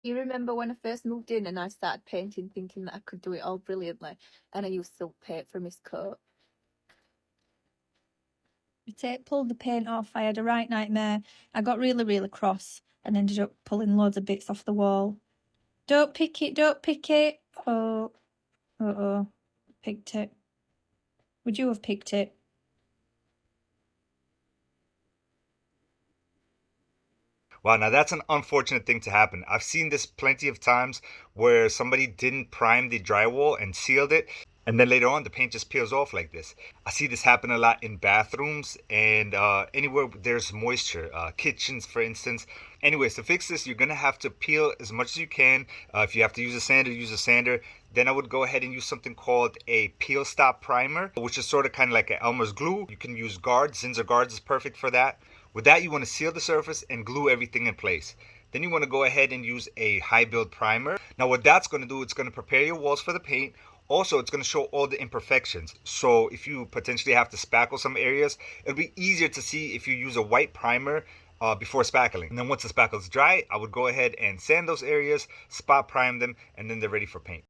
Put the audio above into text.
You remember when I first moved in and I started painting thinking that I could do it all brilliantly and I used silk paint from his coat? Pulled the paint off. I had a right nightmare. I got really, really cross and ended up pulling loads of bits off the wall. Don't pick it, don't pick it. Oh, uh-oh, picked it. Would you have picked it? Wow, now that's an unfortunate thing to happen. I've seen this plenty of times where somebody didn't prime the drywall and sealed it, and then later on the paint just peels off like this. I see this happen a lot in bathrooms and anywhere there's moisture, kitchens for instance. Anyways, to fix this, you're gonna have to peel as much as you can. If you have to use a sander, use a sander. Then I would go ahead and use something called a peel stop primer, which is sort of kind of like an Elmer's glue. You can use guards. Zinsser guards is perfect for that. With that, you want to seal the surface and glue everything in place. Then you want to go ahead and use a high build primer. Now what that's going to do, it's going to prepare your walls for the paint. Also, it's going to show all the imperfections. So if you potentially have to spackle some areas, it'll be easier to see if you use a white primer before spackling. And then once the spackle's dry, I would go ahead and sand those areas, spot prime them, and then they're ready for paint.